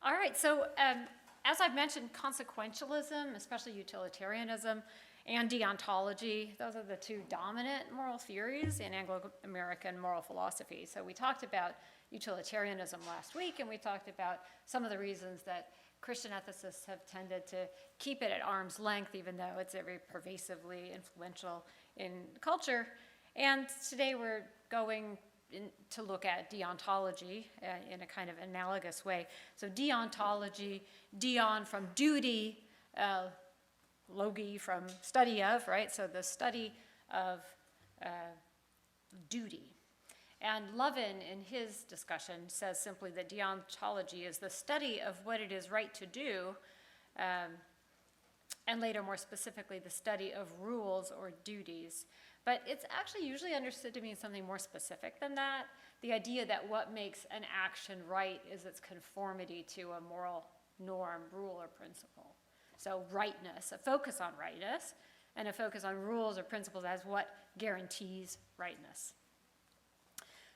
All right, so as I've mentioned, consequentialism, especially utilitarianism, and deontology, those are the two dominant moral theories in Anglo-American moral philosophy. So we talked about utilitarianism last week, and we talked about some of the reasons that Christian ethicists have tended to keep it at arm's length, even though it's very pervasively influential in culture. And today we're going to look at deontology in a kind of analogous way. So deontology, deon from duty, logi from study of, right? So the study of duty. And Lovin, in his discussion, says simply that deontology is the study of what it is right to do, and later, more specifically, the study of rules or duties. But it's actually usually understood to mean something more specific than that. The idea that what makes an action right is its conformity to a moral norm, rule, or principle. So rightness, a focus on rightness, and a focus on rules or principles as what guarantees rightness.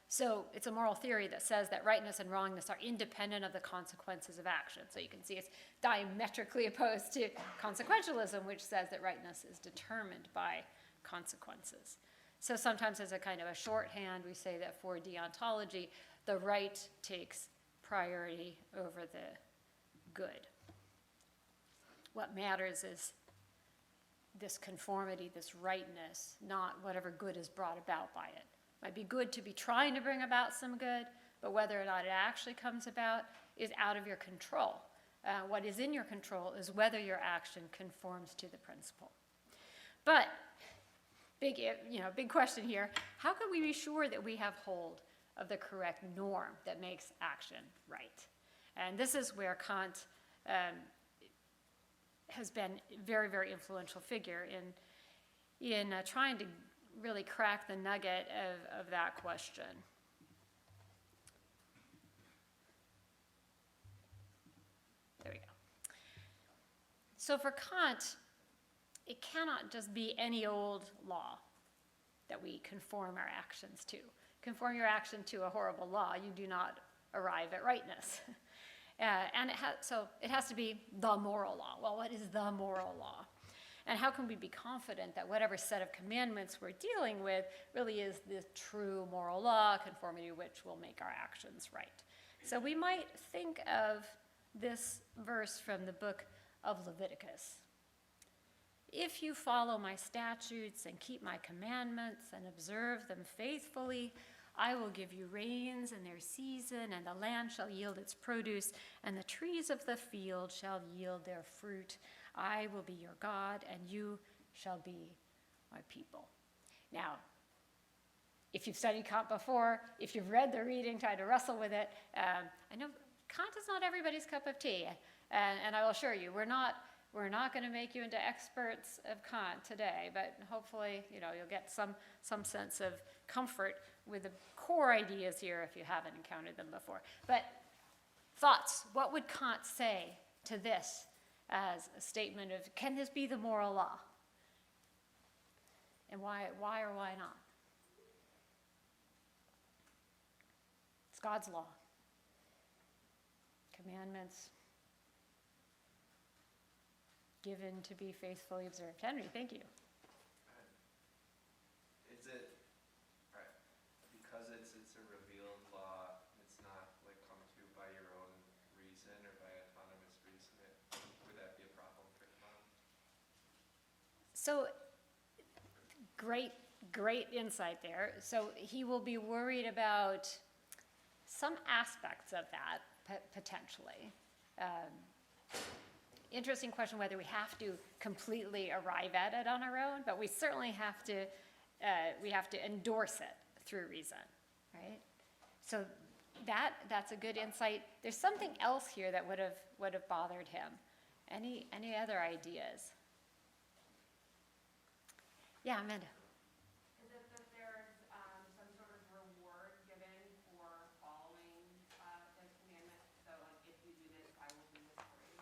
So it's a moral theory that says that rightness and wrongness are independent of the consequences of action. So you can see it's diametrically opposed to consequentialism, which says that rightness is determined by consequences. So sometimes as a kind of a shorthand, we say that for deontology, the right takes priority over the good. What matters is this conformity, this rightness, not whatever good is brought about by it. It might be good to be trying to bring about some good, but whether or not it actually comes about is out of your control. What is in your control is whether your action conforms to the principle. But big question here, how can we be sure that we have hold of the correct norm that makes action right? And this is where Kant has been a very, very influential figure in trying to really crack the nugget of that question. There we go. So for Kant, it cannot just be any old law that we conform our actions to. Conform your action to a horrible law, you do not arrive at rightness. And it has to be the moral law. Well, what is the moral law? And how can we be confident that whatever set of commandments we're dealing with really is the true moral law, conformity to which will make our actions right? So we might think of this verse from the book of Leviticus. If you follow my statutes and keep my commandments and observe them faithfully, I will give you rains in their season, and the land shall yield its produce, and the trees of the field shall yield their fruit. I will be your God, and you shall be my people. Now, if you've studied Kant before, if you've read the reading, tried to wrestle with it, I know Kant is not everybody's cup of tea, and I will assure you, we're not going to make you into experts of Kant today, but hopefully, you'll get some sense of comfort with the core ideas here if you haven't encountered them before. But thoughts, what would Kant say to this as a statement of, can this be the moral law? And why or why not? It's God's law. Commandments given to be faithfully observed. Henry, thank you. Is it, right, because it's a revealed law, it's not like come to by your own reason or by autonomous reason, would that be a problem for Kant? So, great insight there. So he will be worried about some aspects of that, potentially. Interesting question whether we have to completely arrive at it on our own, but we certainly have to endorse it through reason, right? So that's a good insight. There's something else here that would have bothered him. Any other ideas? Yeah, Amanda. Is it that there's some sort of reward given for following those commandments? So like, if you do this, I will do this for you.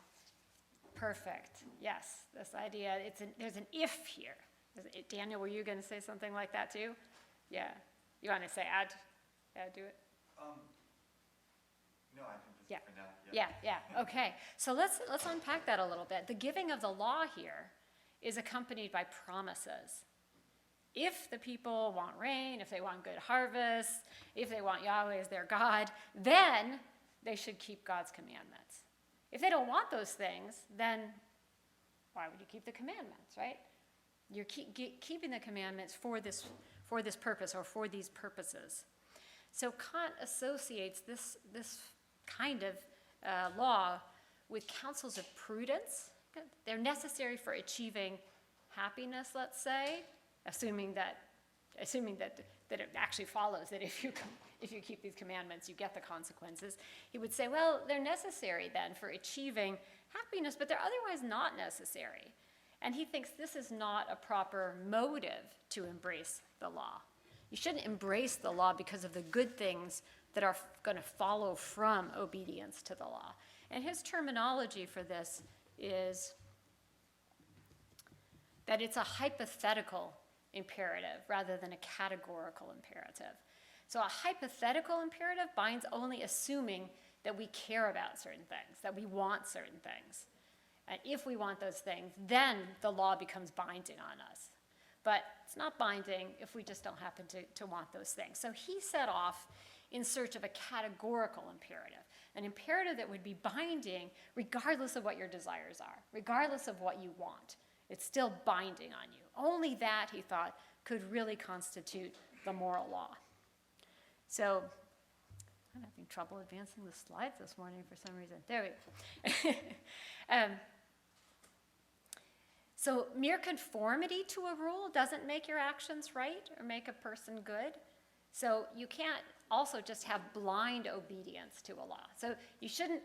Perfect. Yes, this idea. There's an if here. Daniel, were you going to say something like that too? Yeah. You want to say add to it? No, I think Yeah. that's for now. Yeah, okay. So let's unpack that a little bit. The giving of the law here is accompanied by promises. If the people want rain, if they want good harvests, if they want Yahweh as their God, then they should keep God's commandments. If they don't want those things, then why would you keep the commandments, right? You're keeping the commandments for this purpose or for these purposes. So Kant associates this kind of law with counsels of prudence. They're necessary for achieving happiness, let's say, assuming that it actually follows that if you keep these commandments, you get the consequences. He would say, well, they're necessary then for achieving happiness, but they're otherwise not necessary. And he thinks this is not a proper motive to embrace the law. You shouldn't embrace the law because of the good things that are going to follow from obedience to the law. And his terminology for this is that it's a hypothetical imperative rather than a categorical imperative. So a hypothetical imperative binds only assuming that we care about certain things, that we want certain things. And if we want those things, then the law becomes binding on us. But it's not binding if we just don't happen to want those things. So he set off in search of a categorical imperative, an imperative that would be binding regardless of what your desires are, regardless of what you want. It's still binding on you. Only that, he thought, could really constitute the moral law. So I'm having trouble advancing the slides this morning for some reason. There we go. So mere conformity to a rule doesn't make your actions right or make a person good. So you can't also just have blind obedience to a law. So you shouldn't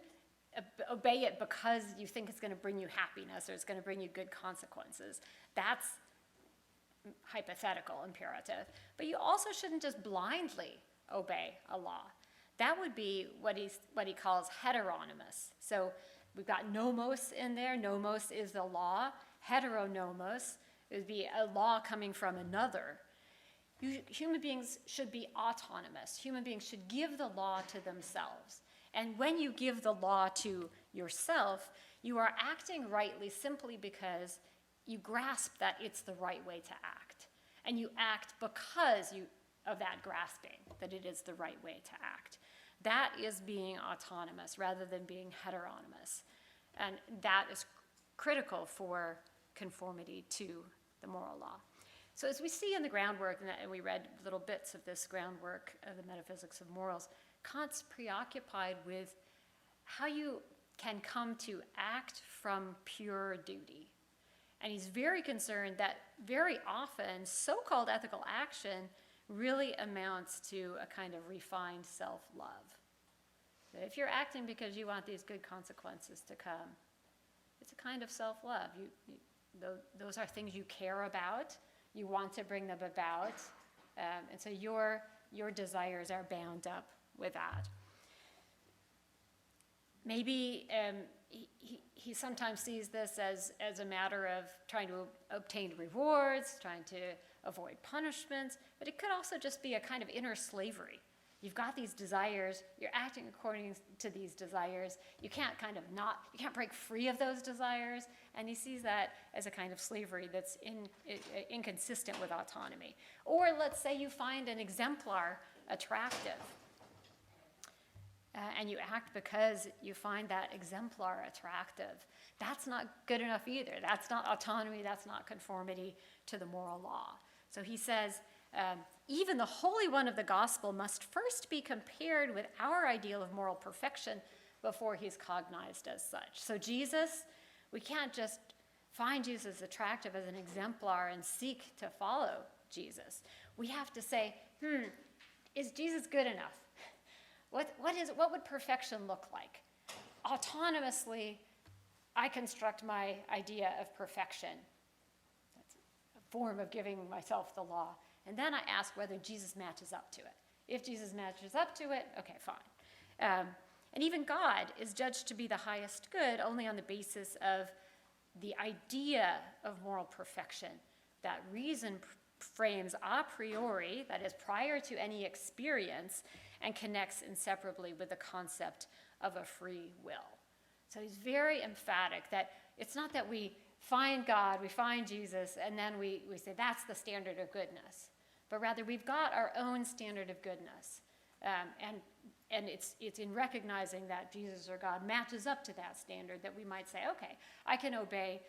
obey it because you think it's going to bring you happiness or it's going to bring you good consequences. That's hypothetical imperative. But you also shouldn't just blindly obey a law. That would be what he calls heteronomous. So we've got nomos in there. Nomos is the law. Heteronomos would be a law coming from another. Human beings should be autonomous. Human beings should give the law to themselves. And when you give the law to yourself, you are acting rightly simply because you grasp that it's the right way to act. And you act because of that grasping, that it is the right way to act. That is being autonomous rather than being heteronomous. And that is critical for conformity to the moral law. So as we see in the groundwork, and we read little bits of this groundwork of the metaphysics of morals, Kant's preoccupied with how you can come to act from pure duty. And he's very concerned that very often so-called ethical action really amounts to a kind of refined self-love. That if you're acting because you want these good consequences to come, it's a kind of self-love. Those are things you care about. You want to bring them about. And so your desires are bound up with that. Maybe he sometimes sees this as a matter of trying to obtain rewards, trying to avoid punishments, but it could also just be a kind of inner slavery. You've got these desires, you're acting according to these desires, you can't break free of those desires, and he sees that as a kind of slavery that's inconsistent with autonomy. Or let's say you find an exemplar attractive, and you act because you find that exemplar attractive. That's not good enough either. That's not autonomy, that's not conformity to the moral law. So he says, even the Holy One of the Gospel must first be compared with our ideal of moral perfection before he's cognized as such. So Jesus, we can't just find Jesus attractive as an exemplar and seek to follow Jesus. We have to say, is Jesus good enough? What would perfection look like? Autonomously, I construct my idea of perfection. That's a form of giving myself the law. And then I ask whether Jesus matches up to it. If Jesus matches up to it, okay, fine. And even God is judged to be the highest good only on the basis of the idea of moral perfection that reason frames a priori, that is prior to any experience, and connects inseparably with the concept of a free will. So he's very emphatic that it's not that we find God, we find Jesus, and then we say that's the standard of goodness. But rather, we've got our own standard of goodness. And it's in recognizing that Jesus or God matches up to that standard that we might say, okay, I can obey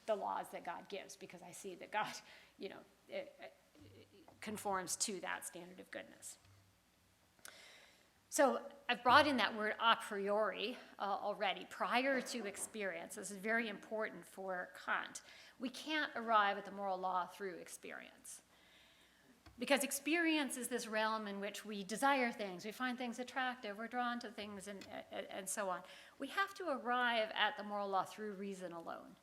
the laws that God gives because I see that God, conforms to that standard of goodness. So I've brought in that word a priori already, prior to experience. This is very important for Kant. We can't arrive at the moral law through experience. Because experience is this realm in which we desire things, we find things attractive, we're drawn to things, and so on. We have to arrive at the moral law through reason alone,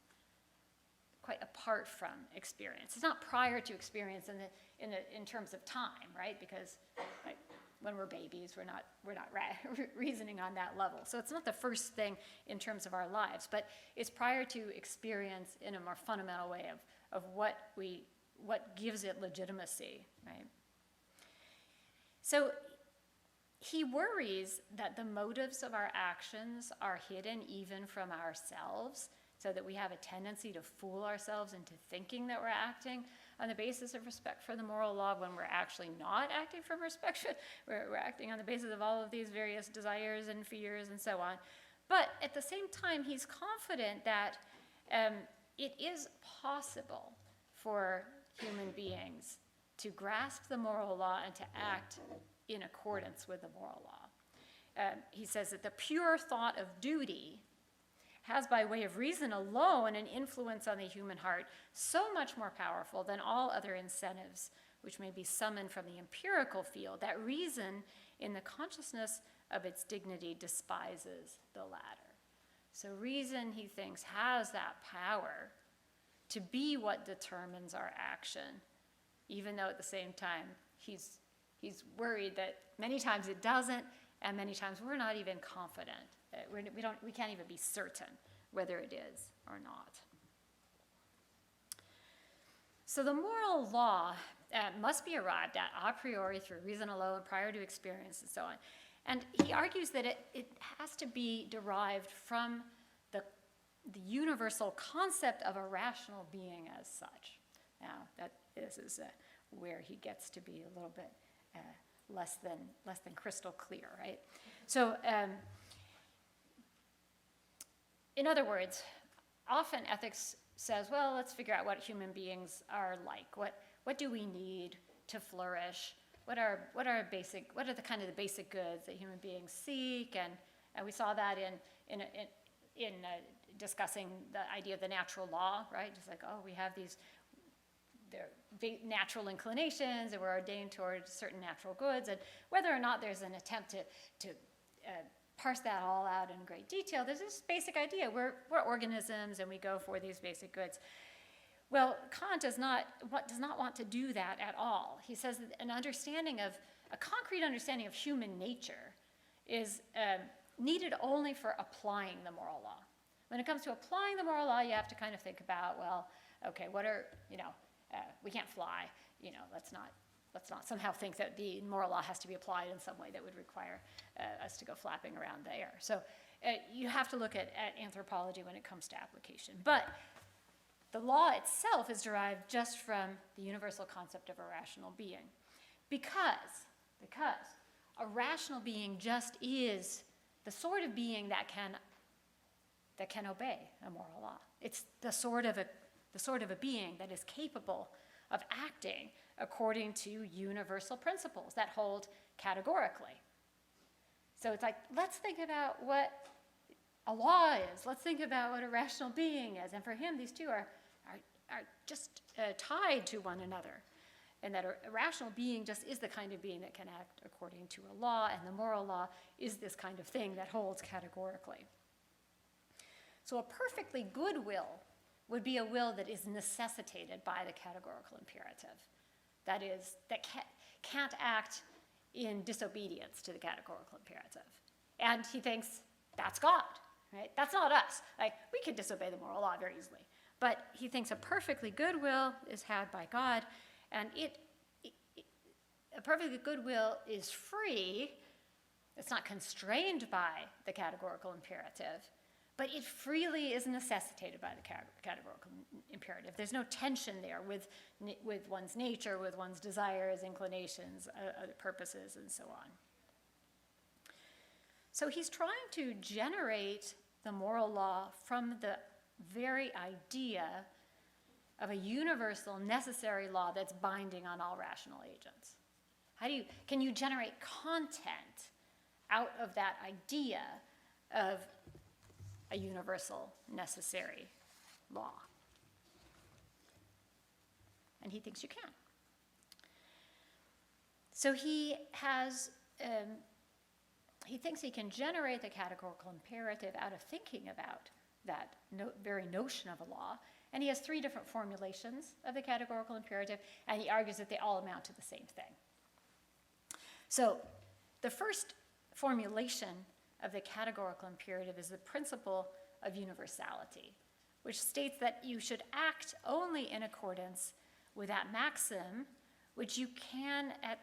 quite apart from experience. It's not prior to experience in terms of time, right? Because when we're babies, we're not reasoning on that level. So it's not the first thing in terms of our lives, but it's prior to experience in a more fundamental way of what gives it legitimacy, right? So he worries that the motives of our actions are hidden even from ourselves, so that we have a tendency to fool ourselves into thinking that we're acting on the basis of respect for the moral law when we're actually not acting from respect. We're acting on the basis of all of these various desires and fears and so on. But at the same time, he's confident that it is possible for human beings to grasp the moral law and to act in accordance with the moral law. He says that the pure thought of duty has, by way of reason alone, an influence on the human heart so much more powerful than all other incentives which may be summoned from the empirical field, that reason, in the consciousness of its dignity, despises the latter. So reason, he thinks, has that power to be what determines our action, even though at the same time he's worried that many times it doesn't, and many times we're not even confident. We can't even be certain whether it is or not. So the moral law must be arrived at a priori through reason alone, prior to experience, and so on. And he argues that it has to be derived from the universal concept of a rational being as such. Now, this is where he gets to be a little bit less than crystal clear, right? So, in other words, often ethics says, well, let's figure out what human beings are like. What do we need to flourish? What are the kind of the basic goods that human beings seek? And we saw that in discussing the idea of the natural law, right? Just like, we have these natural inclinations, and we're ordained towards certain natural goods, and whether or not there's an attempt to parse that all out in great detail, there's this basic idea. We're organisms, and we go for these basic goods. Well, Kant does not want to do that at all. He says that a concrete understanding of human nature is needed only for applying the moral law. When it comes to applying the moral law, you have to kind of think about, well, okay, we can't fly, let's not somehow think that the moral law has to be applied in some way that would require us to go flapping around the air. So you have to look at anthropology when it comes to application. But the law itself is derived just from the universal concept of a rational being. Because a rational being just is the sort of being that can obey a moral law. It's the sort of a being that is capable of acting according to universal principles that hold categorically. So it's like, let's think about what a law is. Let's think about what a rational being is. And for him, these two are just tied to one another. And that a rational being just is the kind of being that can act according to a law, and the moral law is this kind of thing that holds categorically. So a perfectly good will would be a will that is necessitated by the categorical imperative. That is, that can't act in disobedience to the categorical imperative. And he thinks that's God, right? That's not us. Like, we can disobey the moral law very easily. But he thinks a perfectly good will is had by God, and a perfectly good will is free not constrained by the categorical imperative, but it freely is necessitated by the categorical imperative. There's no tension there with one's nature, with one's desires, inclinations, other purposes, and so on. So he's trying to generate the moral law from the very idea of a universal, necessary law that's binding on all rational agents. Can you generate content out of that idea of a universal, necessary law? And he thinks you can. So he thinks he can generate the categorical imperative out of thinking about that very notion of a law. And he has 3 different formulations of the categorical imperative, and he argues that they all amount to the same thing. So the first formulation of the categorical imperative is the principle of universality, which states that you should act only in accordance with that maxim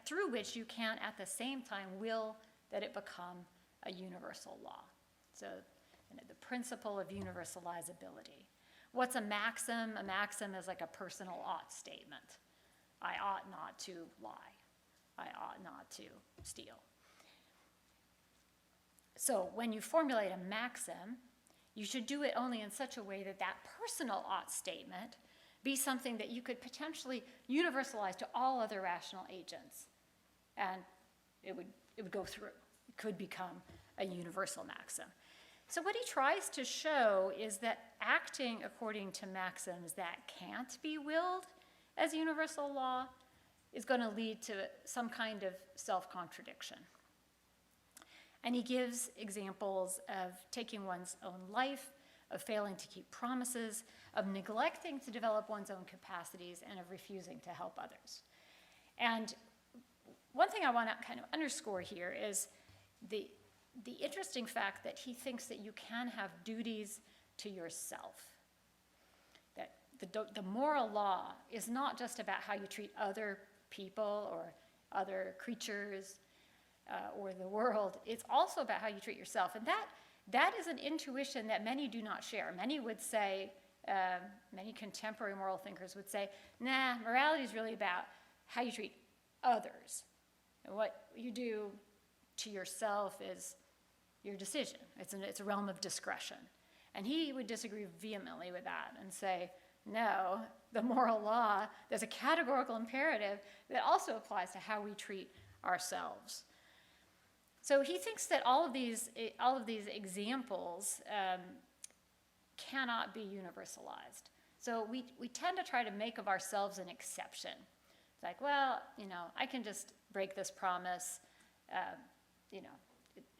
through which you can at the same time will that it become a universal law. So the principle of universalizability. What's a maxim? A maxim is like a personal ought statement. I ought not to lie. I ought not to steal. So when you formulate a maxim, you should do it only in such a way that that personal ought statement be something that you could potentially universalize to all other rational agents. And it would go through. It could become a universal maxim. So what he tries to show is that acting according to maxims that can't be willed as universal law is going to lead to some kind of self-contradiction. And he gives examples of taking one's own life, of failing to keep promises, of neglecting to develop one's own capacities, and of refusing to help others. And one thing I want to kind of underscore here is the interesting fact that he thinks that you can have duties to yourself. That the moral law is not just about how you treat other people or other creatures or the world. It's also about how you treat yourself. And that is an intuition that many do not share. Many would say, many contemporary moral thinkers would say, nah, morality is really about how you treat others. And what you do to yourself is your decision. It's a realm of discretion. And he would disagree vehemently with that and say, no, the moral law, there's a categorical imperative that also applies to how we treat ourselves. So he thinks that all of these examples cannot be universalized. So we tend to try to make of ourselves an exception. It's like, well, I can just break this promise.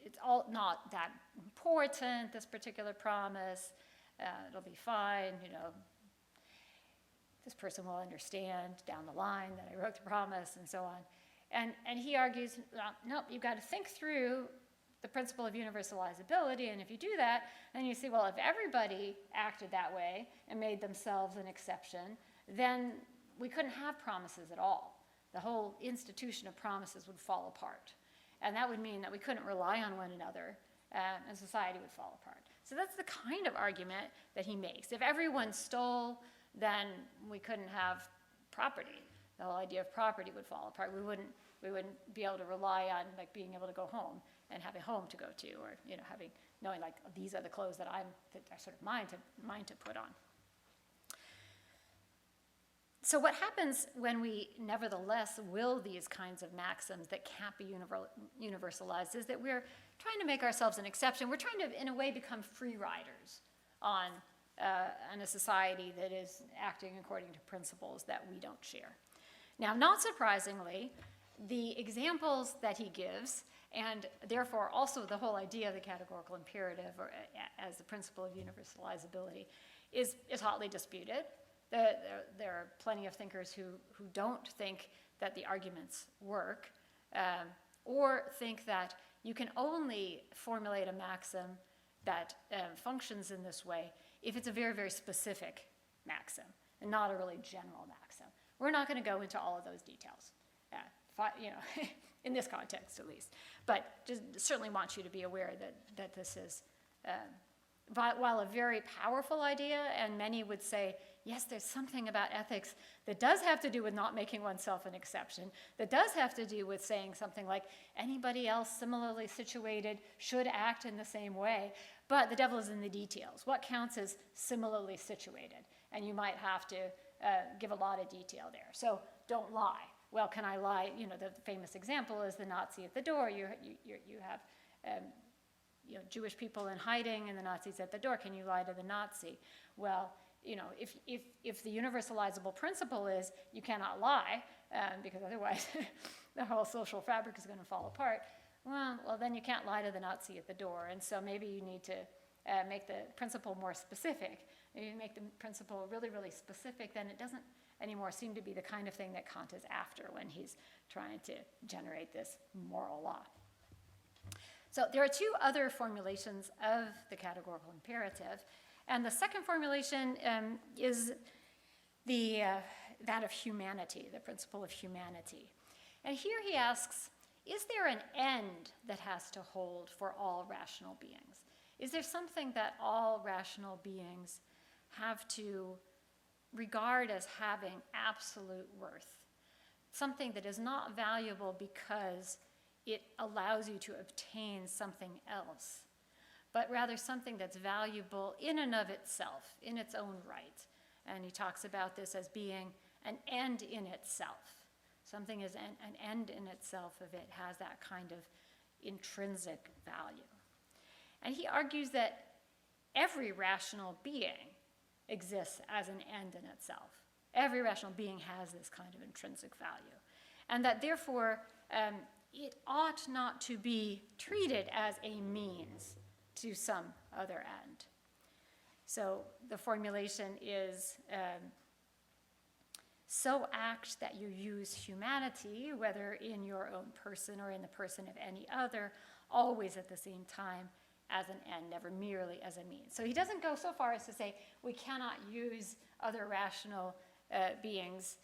It's all not that important, this particular promise. It'll be fine, This person will understand down the line that I wrote the promise and so on. And he argues, nope, you've got to think through the principle of universalizability, and if you do that, then you see, well, if everybody acted that way and made themselves an exception, then we couldn't have promises at all. The whole institution of promises would fall apart. And that would mean that we couldn't rely on one another, and society would fall apart. So that's the kind of argument that he makes. If everyone stole, then we couldn't have property. The whole idea of property would fall apart. We wouldn't be able to rely on being able to go home and have a home to go to, or knowing these are the clothes that are sort of mine to put on. So what happens when we nevertheless will these kinds of maxims that can't be universalized is that we're trying to make ourselves an exception. We're trying to, in a way, become free riders on a society that is acting according to principles that we don't share. Now, not surprisingly, the examples that he gives, and therefore also the whole idea of the categorical imperative as the principle of universalizability, is hotly disputed. There are plenty of thinkers who don't think that the arguments work, or think that you can only formulate a maxim that functions in this way if it's a very, very specific maxim and not a really general maxim. We're not going to go into all of those details, in this context at least. But just certainly want you to be aware that this is, while a very powerful idea, and many would say, yes, there's something about ethics that does have to do with not making oneself an exception, that does have to do with saying something like anybody else similarly situated should act in the same way, but the devil is in the details. What counts as similarly situated? And you might have to give a lot of detail there. So don't lie. Well, can I lie? You know, the famous example is the Nazi at the door. You have Jewish people in hiding and the Nazis at the door. Can you lie to the Nazi? Well, you know, if the universalizable principle is you cannot lie, because otherwise the whole social fabric is going to fall apart, well, then you can't lie to the Nazi at the door. And so maybe you need to make the principle more specific. If you make the principle really, really specific, then it doesn't anymore seem to be the kind of thing that Kant is after when he's trying to generate this moral law. So there are two other formulations of the categorical imperative. And the second formulation is that of humanity, the principle of humanity. And here he asks, is there an end that has to hold for all rational beings? Is there something that all rational beings have to regard as having absolute worth? Something that is not valuable because it allows you to obtain something else, but rather something that's valuable in and of itself, in its own right. And he talks about this as being an end in itself. Something is an end in itself if it has that kind of intrinsic value. And he argues that every rational being exists as an end in itself. Every rational being has this kind of intrinsic value. And that therefore, it ought not to be treated as a means to some other end. So the formulation is, so act that you use humanity, whether in your own person or in the person of any other, always at the same time as an end, never merely as a means. So he doesn't go so far as to say we cannot use other rational beings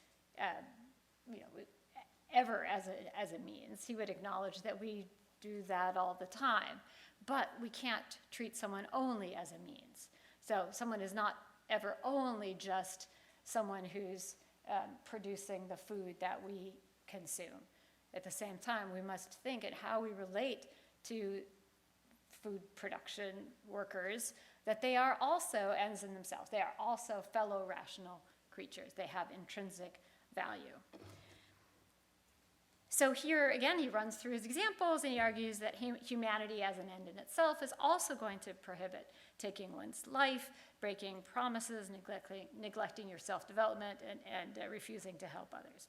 ever as a means. He would acknowledge that we do that all the time, but we can't treat someone only as a means. So someone is not ever only just someone who's producing the food that we consume. At the same time, we must think at how we relate to food production workers, that they are also ends in themselves. They are also fellow rational creatures. They have intrinsic value. So here, again, he runs through his examples, and he argues that humanity as an end in itself is also going to prohibit taking one's life, breaking promises, neglecting your self-development, and refusing to help others.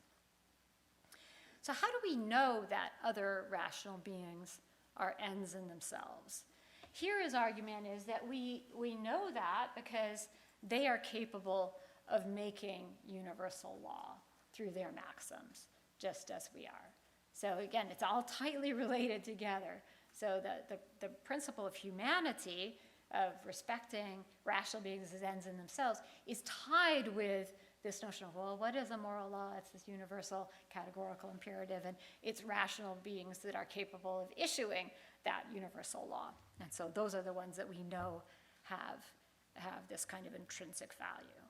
So how do we know that other rational beings are ends in themselves? Here his argument is that we know that because they are capable of making universal law through their maxims, just as we are. So again, it's all tightly related together. So the principle of humanity, of respecting rational beings as ends in themselves, is tied with this notion of, well, what is a moral law? It's this universal categorical imperative, and it's rational beings that are capable of issuing that universal law. And so those are the ones that we know have this kind of intrinsic value.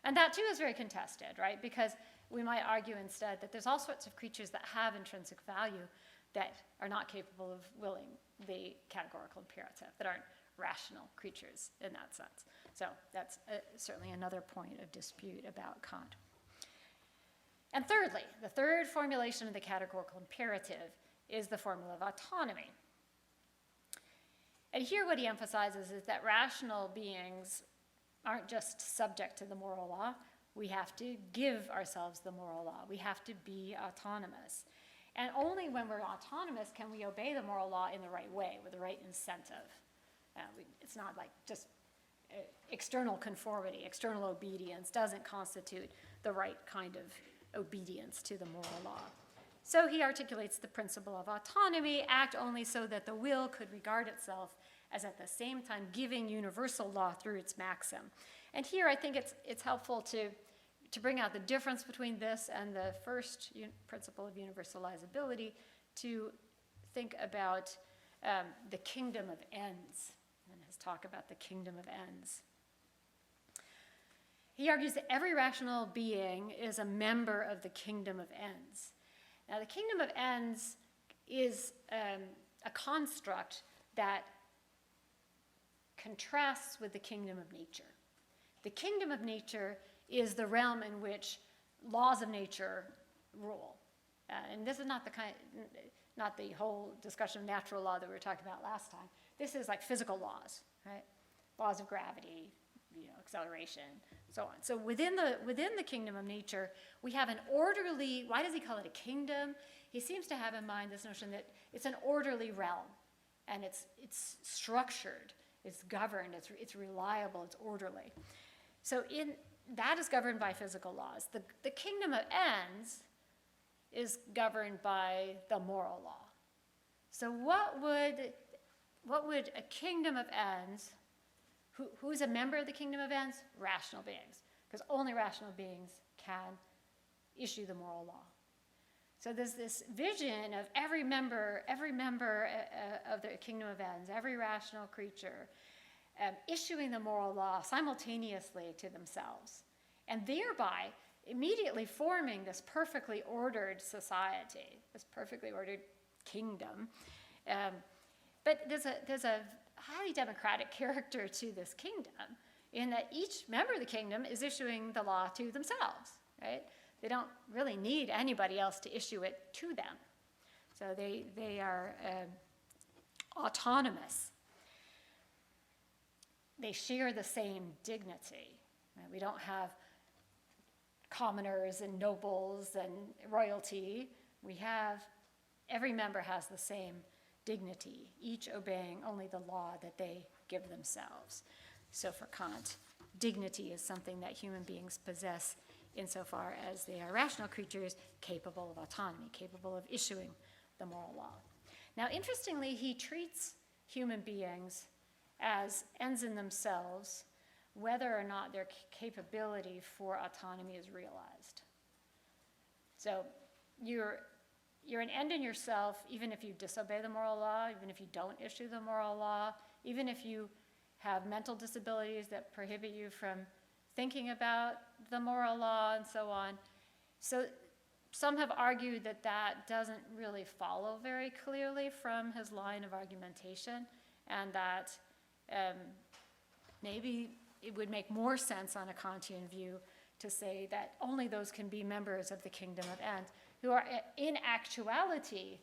And that too is very contested, right? Because we might argue instead that there's all sorts of creatures that have intrinsic value that are not capable of willing the categorical imperative, that aren't rational creatures in that sense. So that's certainly another point of dispute about Kant. And thirdly, the third formulation of the categorical imperative is the formula of autonomy. And here what he emphasizes is that rational beings aren't just subject to the moral law. We have to give ourselves the moral law. We have to be autonomous. And only when we're autonomous can we obey the moral law in the right way, with the right incentive. It's not like just external conformity, external obedience doesn't constitute the right kind of obedience to the moral law. So he articulates the principle of autonomy, act only so that the will could regard itself as at the same time giving universal law through its maxim. And here I think it's helpful to bring out the difference between this and the first principle of universalizability, to think about the kingdom of ends, and his talk about the kingdom of ends. He argues that every rational being is a member of the kingdom of ends. Now, the kingdom of ends is a construct that contrasts with the kingdom of nature. The kingdom of nature is the realm in which laws of nature rule. And this is not the whole discussion of natural law that we were talking about last time. This is like physical laws, right? Laws of gravity, acceleration, so on. So within the kingdom of nature, we have an orderly, why does he call it a kingdom? He seems to have in mind this notion that it's an orderly realm, and it's structured, it's governed, it's reliable, it's orderly. So that is governed by physical laws. The kingdom of ends is governed by the moral law. So what would a kingdom of ends, who's a member of the kingdom of ends? Rational beings, because only rational beings can issue the moral law. So there's this vision of every member of the kingdom of ends, every rational creature, issuing the moral law simultaneously to themselves, and thereby immediately forming this perfectly ordered society, this perfectly ordered kingdom. But there's a highly democratic character to this kingdom, in that each member of the kingdom is issuing the law to themselves, right? They don't really need anybody else to issue it to them. So they are autonomous. They share the same dignity. Right? We don't have commoners and nobles and royalty. Every member has the same dignity, each obeying only the law that they give themselves. So for Kant, dignity is something that human beings possess insofar as they are rational creatures capable of autonomy, capable of issuing the moral law. Now, interestingly, he treats human beings as ends in themselves, whether or not their capability for autonomy is realized. So you're an end in yourself, even if you disobey the moral law, even if you don't issue the moral law, even if you have mental disabilities that prohibit you from thinking about the moral law and so on. So some have argued that that doesn't really follow very clearly from his line of argumentation, and that maybe it would make more sense on a Kantian view to say that only those can be members of the kingdom of ends who are in actuality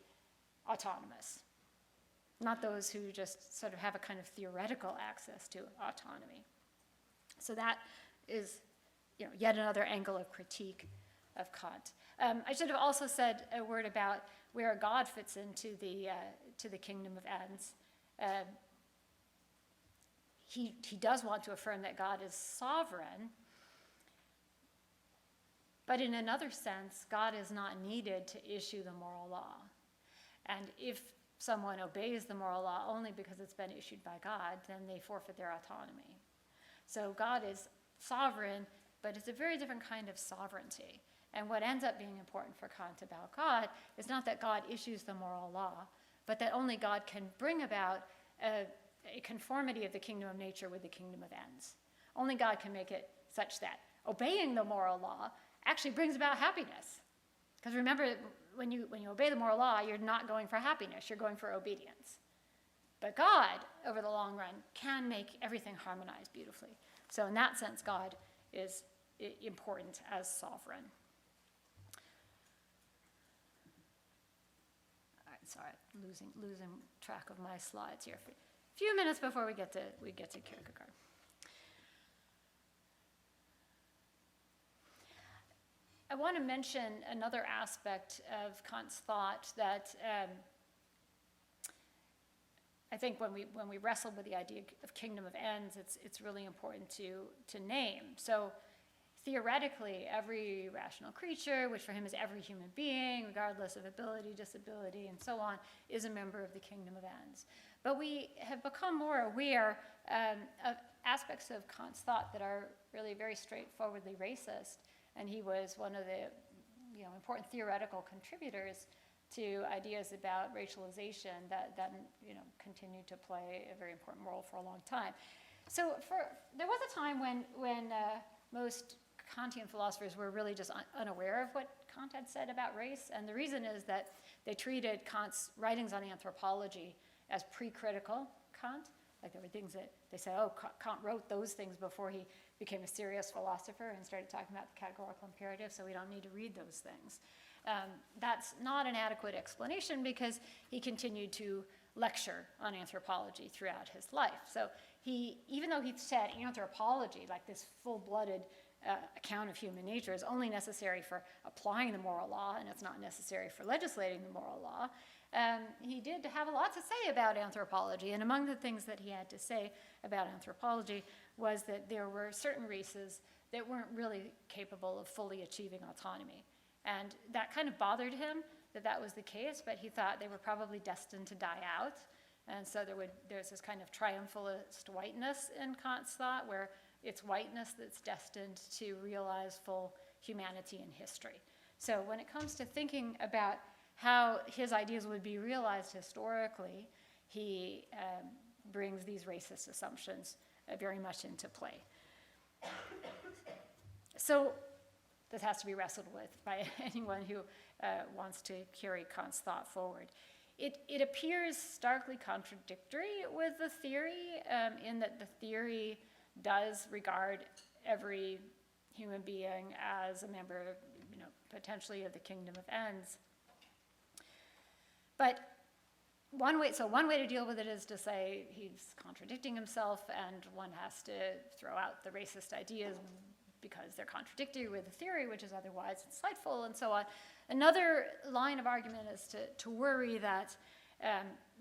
autonomous, not those who just sort of have a kind of theoretical access to autonomy. So that is yet another angle of critique of Kant. I should have also said a word about where God fits into the kingdom of ends. He does want to affirm that God is sovereign, but in another sense, God is not needed to issue the moral law. And if someone obeys the moral law only because it's been issued by God, then they forfeit their autonomy. So God is sovereign, but it's a very different kind of sovereignty. And what ends up being important for Kant about God is not that God issues the moral law, but that only God can bring about a conformity of the kingdom of nature with the kingdom of ends. Only God can make it such that obeying the moral law actually brings about happiness. Because remember, when you obey the moral law, you're not going for happiness, you're going for obedience. But God, over the long run, can make everything harmonize beautifully. So in that sense, God is important as sovereign. All right, sorry, losing track of my slides here. A few minutes before we get to Kierkegaard. I want to mention another aspect of Kant's thought that I think when we wrestle with the idea of kingdom of ends, it's really important to name. So theoretically, every rational creature, which for him is every human being, regardless of ability, disability, and so on, is a member of the kingdom of ends. But we have become more aware of aspects of Kant's thought that are really very straightforwardly racist, and he was one of the important theoretical contributors to ideas about racialization that continued to play a very important role for a long time. So there was a time when most Kantian philosophers were really just unaware of what Kant had said about race, and the reason is that they treated Kant's writings on anthropology as pre-critical Kant. Like there were things that they said, oh, Kant wrote those things before he became a serious philosopher and started talking about the categorical imperative, so we don't need to read those things. That's not an adequate explanation because he continued to lecture on anthropology throughout his life. So even though he said anthropology, like this full-blooded account of human nature, is only necessary for applying the moral law and it's not necessary for legislating the moral law, he did have a lot to say about anthropology. And among the things that he had to say about anthropology was that there were certain races that weren't really capable of fully achieving autonomy. And that kind of bothered him that was the case, but he thought they were probably destined to die out. And so there's this kind of triumphalist whiteness in Kant's thought, where it's whiteness that's destined to realize full humanity in history. So when it comes to thinking about how his ideas would be realized historically, he brings these racist assumptions very much into play. So this has to be wrestled with by anyone who wants to carry Kant's thought forward. It appears starkly contradictory with the theory in that the theory does regard every human being as a member, potentially of the kingdom of ends. But one way to deal with it is to say he's contradicting himself, and one has to throw out the racist ideas because they're contradictory with the theory, which is otherwise insightful, and so on. Another line of argument is to worry that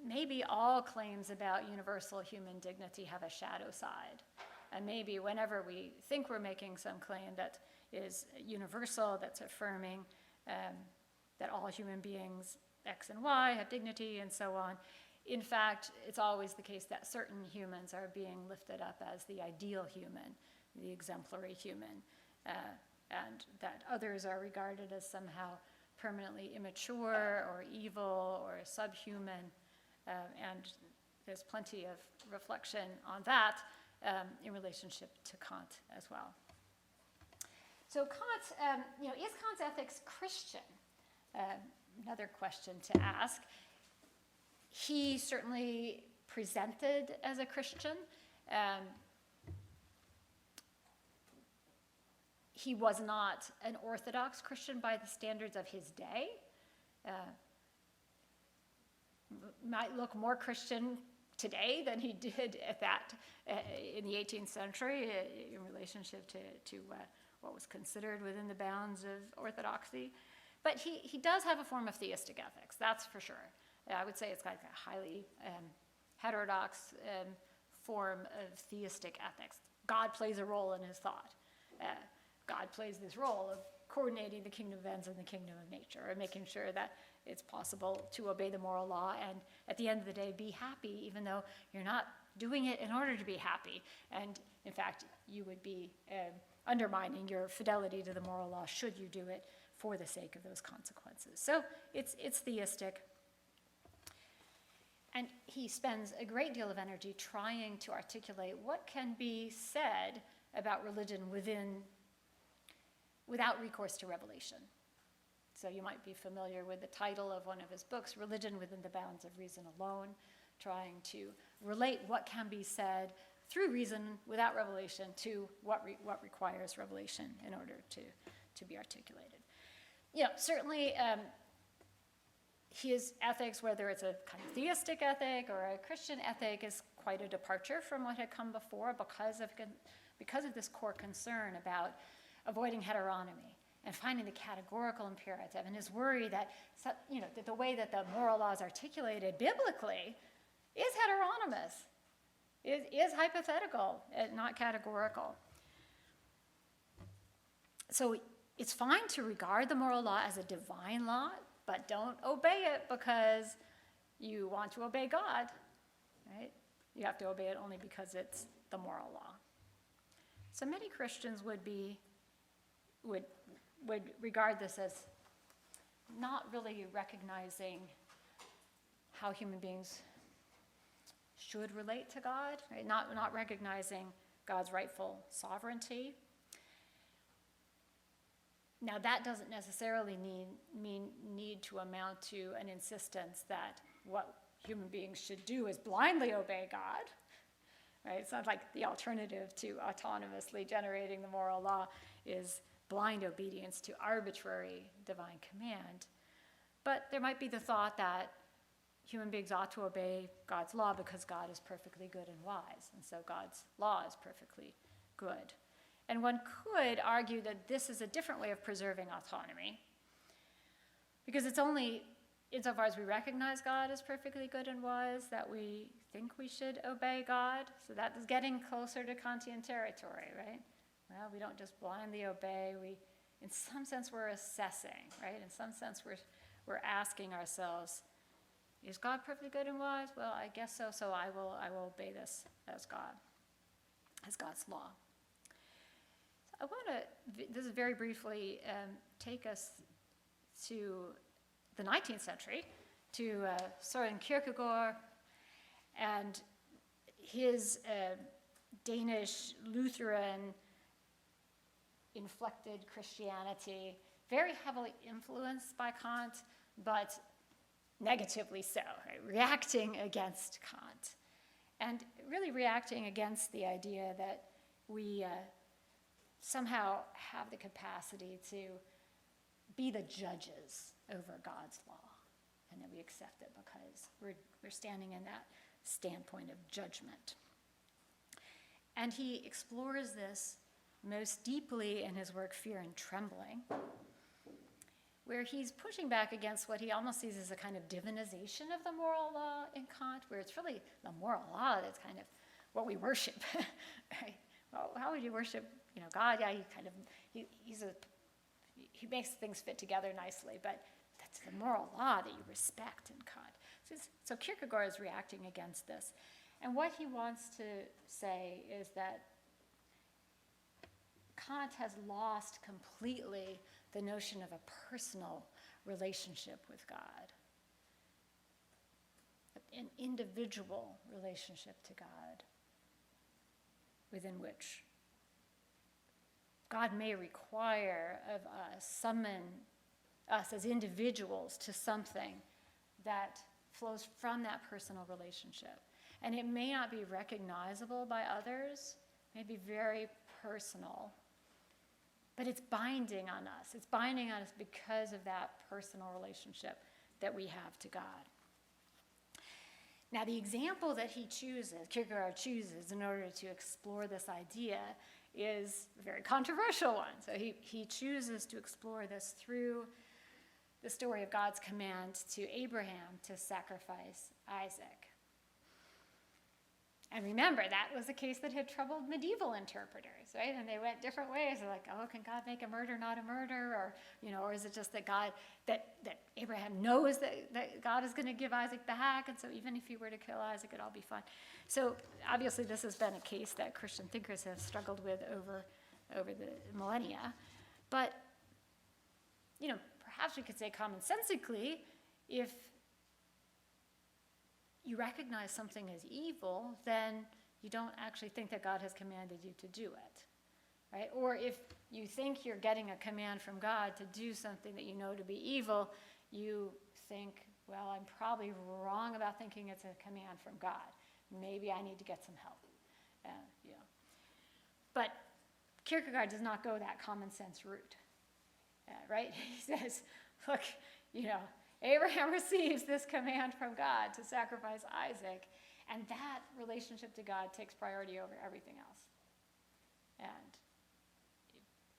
maybe all claims about universal human dignity have a shadow side. And maybe whenever we think we're making some claim that is universal, that's affirming that all human beings, X and Y, have dignity and so on, in fact, it's always the case that certain humans are being lifted up as the ideal human, the exemplary human, and that others are regarded as somehow permanently immature or evil or subhuman, and there's plenty of reflection on that in relationship to Kant as well. So Kant, is Kant's ethics Christian? Another question to ask. He certainly presented as a Christian. He was not an Orthodox Christian by the standards of his day. Might look more Christian today than he did in the 18th century in relationship to what was considered within the bounds of orthodoxy. But he does have a form of theistic ethics, that's for sure. I would say it's like a highly heterodox form of theistic ethics. God plays a role in his thought. God plays this role of coordinating the kingdom of ends and the kingdom of nature, and making sure that it's possible to obey the moral law and at the end of the day be happy, even though you're not doing it in order to be happy. And in fact, you would be undermining your fidelity to the moral law should you do it for the sake of those consequences. So it's theistic. And he spends a great deal of energy trying to articulate what can be said about religion without recourse to revelation. So you might be familiar with the title of one of his books, Religion Within the Bounds of Reason Alone, trying to relate what can be said through reason without revelation to what requires revelation in order to be articulated. Certainly his ethics, whether it's a kind of theistic ethic or a Christian ethic, is quite a departure from what had come before because of this core concern about avoiding heteronomy and finding the categorical imperative, and his worry that that the way that the moral law is articulated biblically is heteronomous, is hypothetical, and not categorical. So it's fine to regard the moral law as a divine law, but don't obey it because you want to obey God, right? You have to obey it only because it's the moral law. So many Christians would regard this as not really recognizing how human beings should relate to God, right? Not recognizing God's rightful sovereignty. Now, that doesn't necessarily need to amount to an insistence that what human beings should do is blindly obey God, right? It's not like the alternative to autonomously generating the moral law is blind obedience to arbitrary divine command. But there might be the thought that human beings ought to obey God's law because God is perfectly good and wise, and so God's law is perfectly good. And one could argue that this is a different way of preserving autonomy, because it's only insofar as we recognize God as perfectly good and wise that we think we should obey God. So that is getting closer to Kantian territory, right? Well, we don't just blindly obey. In some sense, we're assessing, right? In some sense, we're asking ourselves, is God perfectly good and wise? Well, I guess so. So I will obey this as God's law. I want to, this is very briefly, take us to the 19th century, to Søren Kierkegaard and his Danish Lutheran inflected Christianity, very heavily influenced by Kant, but negatively so, right? Reacting against Kant, and really reacting against the idea that we somehow have the capacity to be the judges over God's law, and that we accept it because we're standing in that standpoint of judgment. And he explores this most deeply in his work Fear and Trembling, where he's pushing back against what he almost sees as a kind of divinization of the moral law in Kant, where it's really the moral law that's kind of what we worship. Right? Well, how would you worship, God? Yeah, he makes things fit together nicely, but that's the moral law that you respect in Kant. So Kierkegaard is reacting against this. And what he wants to say is that Kant has lost completely the notion of a personal relationship with God, an individual relationship to God, within which God may require of us, summon us as individuals to something that flows from that personal relationship. And it may not be recognizable by others, it may be very personal, but it's binding on us. It's binding on us because of that personal relationship that we have to God. Now, the example that Kierkegaard chooses in order to explore this idea is a very controversial one. So he chooses to explore this through the story of God's command to Abraham to sacrifice Isaac. And remember, that was a case that had troubled medieval interpreters, right? And they went different ways. They're like, oh, can God make a murder not a murder? Or is it just that that Abraham knows that God is going to give Isaac back, and so even if he were to kill Isaac, it'd all be fine. So obviously this has been a case that Christian thinkers have struggled with over the millennia. But, perhaps we could say commonsensically, if you recognize something as evil, then you don't actually think that God has commanded you to do it, right? Or if you think you're getting a command from God to do something that you know to be evil, you think, well, I'm probably wrong about thinking it's a command from God. Maybe I need to get some help. But Kierkegaard does not go that common sense route, right? He says, look, Abraham receives this command from God to sacrifice Isaac, and that relationship to God takes priority over everything else. And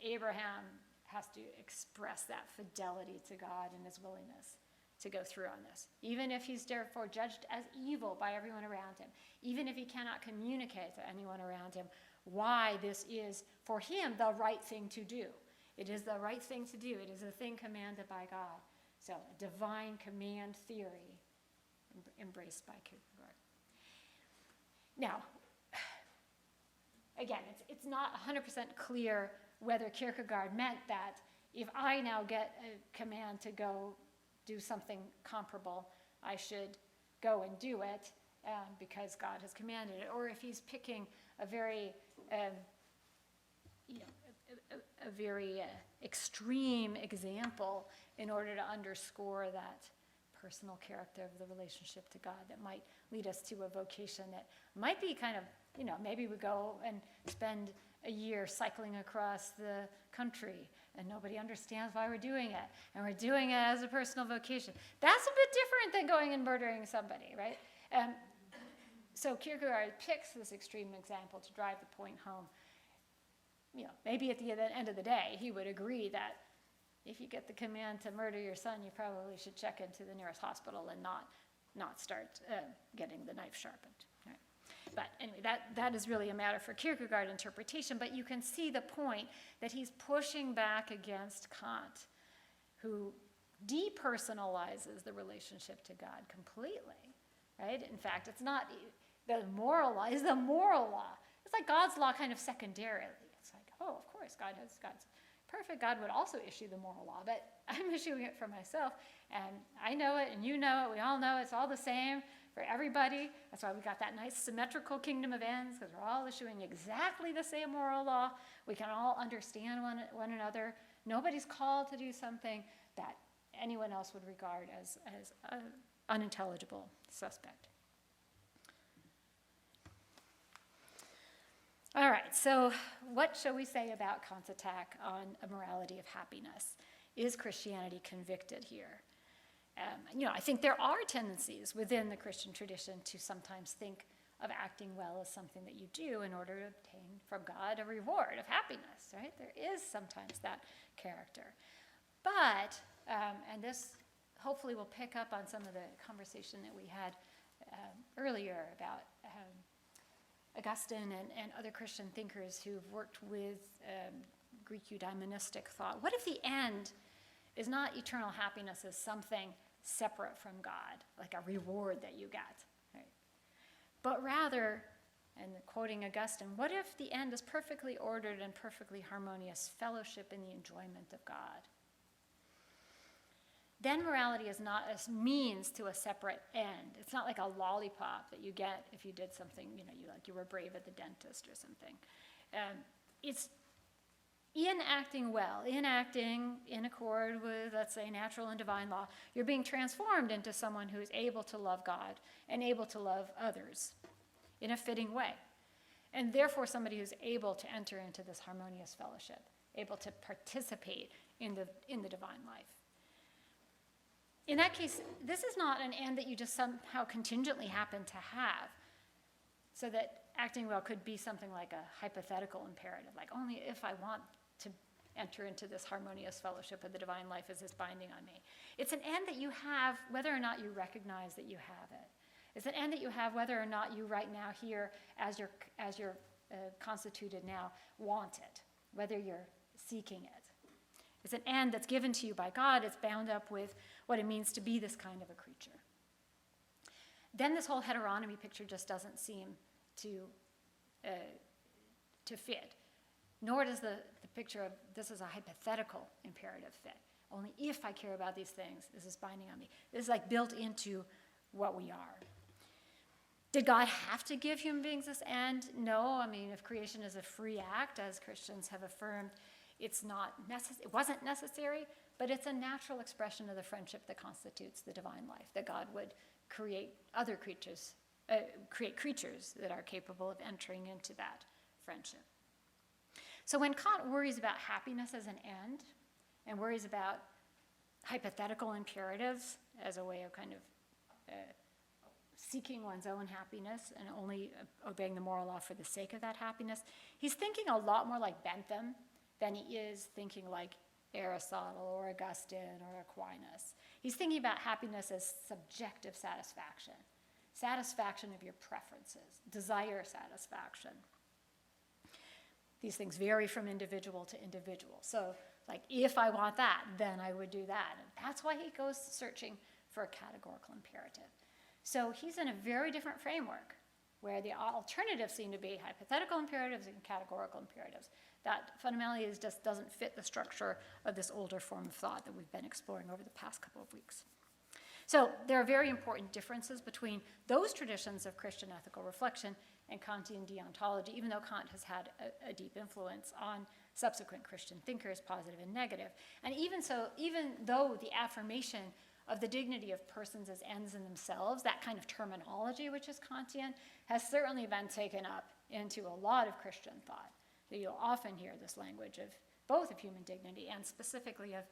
Abraham has to express that fidelity to God and his willingness to go through on this, even if he's therefore judged as evil by everyone around him, even if he cannot communicate to anyone around him why this is, for him, the right thing to do. It is the right thing to do. It is a thing commanded by God. So, a divine command theory embraced by Kierkegaard. Now, again, it's not 100% clear whether Kierkegaard meant that if I now get a command to go do something comparable, I should go and do it because God has commanded it. Or if he's picking a very, a very extreme example in order to underscore that personal character of the relationship to God that might lead us to a vocation that might be kind of, maybe we go and spend a year cycling across the country and nobody understands why we're doing it, and we're doing it as a personal vocation. That's a bit different than going and murdering somebody, right? So Kierkegaard picks this extreme example to drive the point home. Maybe at the end of the day, he would agree that if you get the command to murder your son, you probably should check into the nearest hospital and not start getting the knife sharpened. Right? But anyway, that is really a matter for Kierkegaard interpretation, but you can see the point that he's pushing back against Kant, who depersonalizes the relationship to God completely, right? In fact, it's not the moral law, it's the moral law. It's like God's law kind of secondarily. It's like, oh, of course, God's perfect. God would also issue the moral law, but I'm issuing it for myself, and I know it, and you know it, we all know it's all the same for everybody. That's why we got that nice symmetrical kingdom of ends, because we're all issuing exactly the same moral law. We can all understand one another. Nobody's called to do something that anyone else would regard as an unintelligible suspect. All right, so what shall we say about Kant's attack on a morality of happiness? Is Christianity convicted here? I think there are tendencies within the Christian tradition to sometimes think of acting well as something that you do in order to obtain from God a reward of happiness, right? There is sometimes that character. But, and this hopefully will pick up on some of the conversation that we had earlier about Augustine and other Christian thinkers who've worked with Greek eudaimonistic thought. What if the end is not eternal happiness as something separate from God, like a reward that you get, right? But rather, and quoting Augustine, what if the end is perfectly ordered and perfectly harmonious fellowship in the enjoyment of God? Then morality is not a means to a separate end. It's not like a lollipop that you get if you did something, you were brave at the dentist or something. It's in acting well, in acting in accord with, let's say, natural and divine law, you're being transformed into someone who is able to love God and able to love others in a fitting way. And therefore somebody who's able to enter into this harmonious fellowship, able to participate in the divine life. In that case, this is not an end that you just somehow contingently happen to have, so that acting well could be something like a hypothetical imperative, like only if I want to enter into this harmonious fellowship of the divine life is this binding on me. It's an end that you have whether or not you recognize that you have it. It's an end that you have whether or not you right now here, as you're constituted now, want it, whether you're seeking it. It's an end that's given to you by God. It's bound up with what it means to be this kind of a creature. Then this whole heteronomy picture just doesn't seem to fit, nor does the picture of this as a hypothetical imperative fit. Only if I care about these things is this binding on me. This is like built into what we are. Did God have to give human beings this end? No. I mean, if creation is a free act, as Christians have affirmed, it wasn't necessary, but it's a natural expression of the friendship that constitutes the divine life, that God would create other creatures, create creatures that are capable of entering into that friendship. So when Kant worries about happiness as an end and worries about hypothetical imperatives as a way of kind of seeking one's own happiness and only obeying the moral law for the sake of that happiness, he's thinking a lot more like Bentham than he is thinking like Aristotle or Augustine or Aquinas. He's thinking about happiness as subjective satisfaction, satisfaction of your preferences, desire satisfaction. These things vary from individual to individual. So, like, if I want that, then I would do that. And that's why he goes searching for a categorical imperative. So he's in a very different framework, where the alternatives seem to be hypothetical imperatives and categorical imperatives. that fundamentally just doesn't fit the structure of this older form of thought that we've been exploring over the past couple of weeks. So there are very important differences between those traditions of Christian ethical reflection and Kantian deontology, even though Kant has had a deep influence on subsequent Christian thinkers, positive and negative. And even so, even though the affirmation of the dignity of persons as ends in themselves, that kind of terminology, which is Kantian, has certainly been taken up into a lot of Christian thought. So you'll often hear this language of both of human dignity and specifically of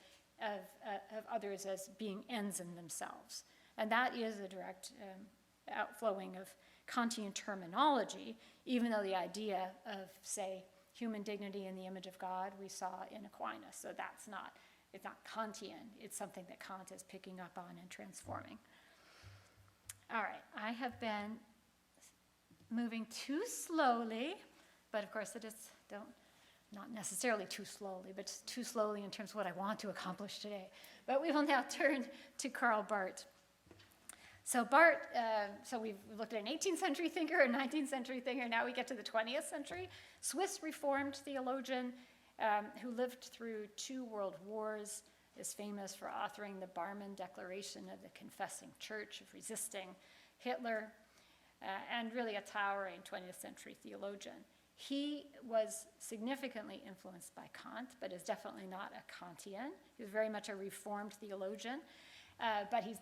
others as being ends in themselves. And that is a direct outflowing of Kantian terminology, even though the idea of, say, human dignity in the image of God we saw in Aquinas. So it's not Kantian. It's something that Kant is picking up on and transforming. All right, I have been moving too slowly, but of course not necessarily too slowly, but just too slowly in terms of what I want to accomplish today. But we will now turn to Karl Barth. So Barth, so we've looked at an 18th century thinker, a 19th century thinker, now we get to the 20th century. Swiss Reformed theologian who lived through 2 world wars, is famous for authoring the Barmen Declaration of the Confessing Church, of resisting Hitler, and really a towering 20th century theologian. He was significantly influenced by Kant, but is definitely not a Kantian. He was very much a Reformed theologian, but he's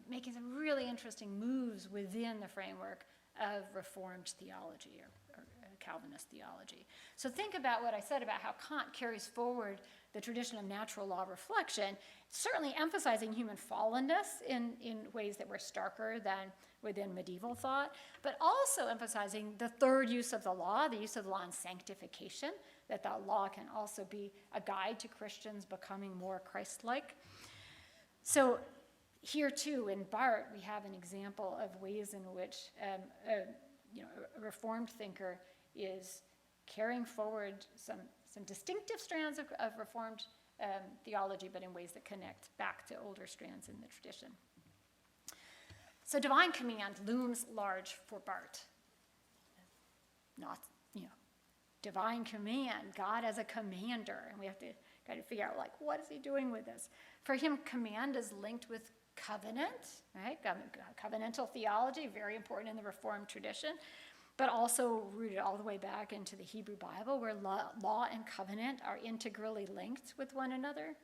making some really interesting moves within the framework of Reformed theology or Calvinist theology. So think about what I said about how Kant carries forward the tradition of natural law reflection, certainly emphasizing human fallenness in ways that were starker than within medieval thought, but also emphasizing the third use of the law, the use of the law in sanctification, that the law can also be a guide to Christians becoming more Christ-like. So here too, in Barth, we have an example of ways in which a Reformed thinker is carrying forward some distinctive strands of Reformed theology, but in ways that connect back to older strands in the tradition. So divine command looms large for Barth. Not, divine command, God as a commander, and we have to kind of figure out, what is he doing with this? For him, command is linked with covenant, right? Covenantal theology, very important in the Reformed tradition, but also rooted all the way back into the Hebrew Bible, where law and covenant are integrally linked with one another.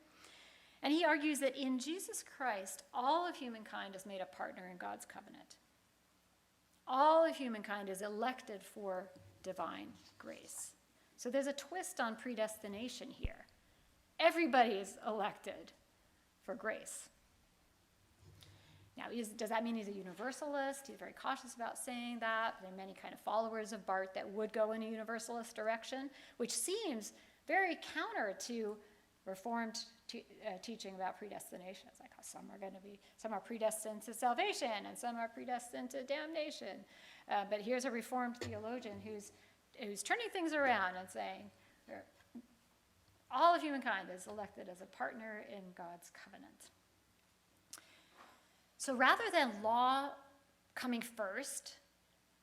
And he argues that in Jesus Christ, all of humankind is made a partner in God's covenant. All of humankind is elected for divine grace. So there's a twist on predestination here. Everybody is elected for grace. Now, does that mean he's a universalist? He's very cautious about saying that. There are many kind of followers of Barth that would go in a universalist direction, which seems very counter to Reformed teaching about predestination. It's like some are predestined to salvation and some are predestined to damnation. But here's a Reformed theologian who's turning things around and saying all of humankind is elected as a partner in God's covenant. So rather than law coming first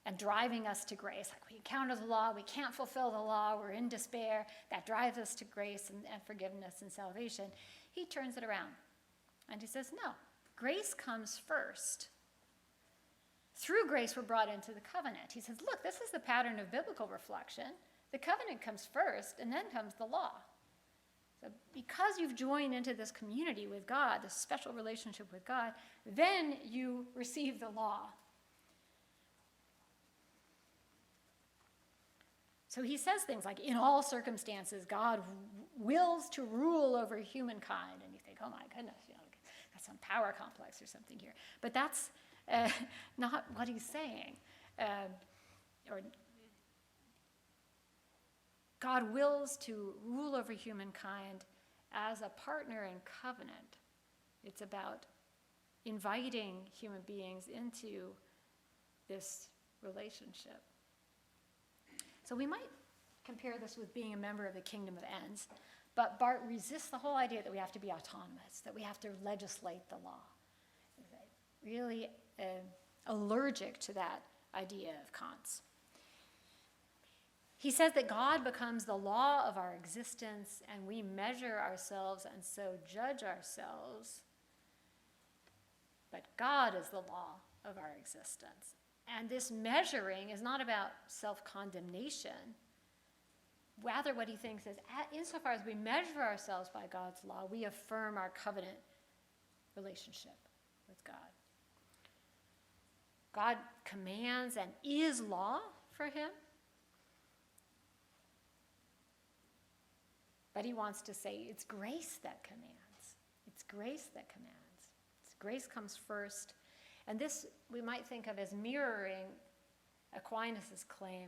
and driving us to grace, like we encounter the law, we can't fulfill the law, we're in despair, that drives us to grace and forgiveness and salvation, he turns it around. And he says, no, grace comes first. Through grace, we're brought into the covenant. He says, look, this is the pattern of biblical reflection. The covenant comes first, and then comes the law. So because you've joined into this community with God, this special relationship with God, then you receive the law. So he says things like, in all circumstances, God wills to rule over humankind. And you think, oh my goodness, got some power complex or something here. But that's not what he's saying. Or God wills to rule over humankind as a partner in covenant. It's about inviting human beings into this relationship. So we might compare this with being a member of the kingdom of ends, but Barth resists the whole idea that we have to be autonomous, that we have to legislate the law. He's really allergic to that idea of Kant's. He says that God becomes the law of our existence, and we measure ourselves and so judge ourselves. But God is the law of our existence. And this measuring is not about self-condemnation. Rather, what he thinks is, insofar as we measure ourselves by God's law, we affirm our covenant relationship with God. God commands and is law for him. But he wants to say it's grace that commands. It's grace that commands. Grace comes first. And this we might think of as mirroring Aquinas' claim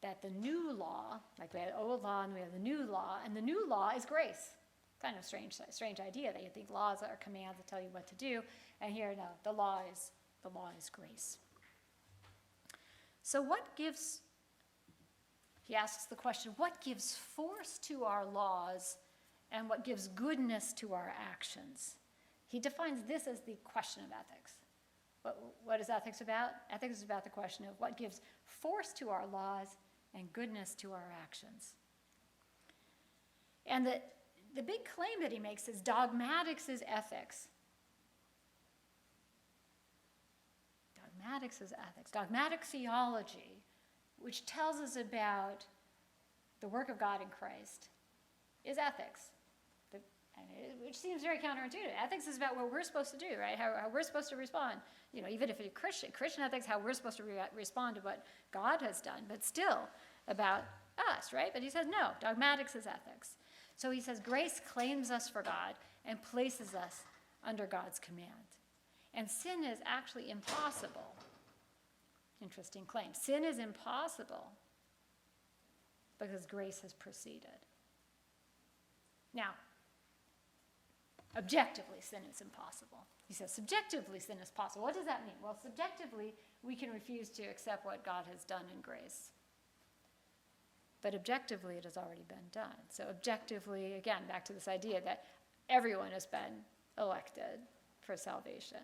that the new law, like we had old law and we have the new law, and the new law is grace. Kind of strange idea that you think laws are commands that tell you what to do, and here, no, the law is grace. So what gives, he asks the question, what gives force to our laws and what gives goodness to our actions? He defines this as the question of ethics. What is ethics about? Ethics is about the question of what gives force to our laws and goodness to our actions. And the big claim that he makes is dogmatics is ethics. Dogmatics is ethics. Dogmatic theology, which tells us about the work of God in Christ, is ethics. Which seems very counterintuitive. Ethics is about what we're supposed to do, right? How we're supposed to respond. Even if you're Christian ethics, how we're supposed to respond to what God has done, but still about us, right? But he says, no, dogmatics is ethics. So he says, grace claims us for God and places us under God's command. And sin is actually impossible. Interesting claim. Sin is impossible because grace has proceeded. Now, objectively, sin is impossible. He says subjectively, sin is possible. What does that mean? Well, subjectively, we can refuse to accept what God has done in grace. But objectively, it has already been done. So objectively, again, back to this idea that everyone has been elected for salvation.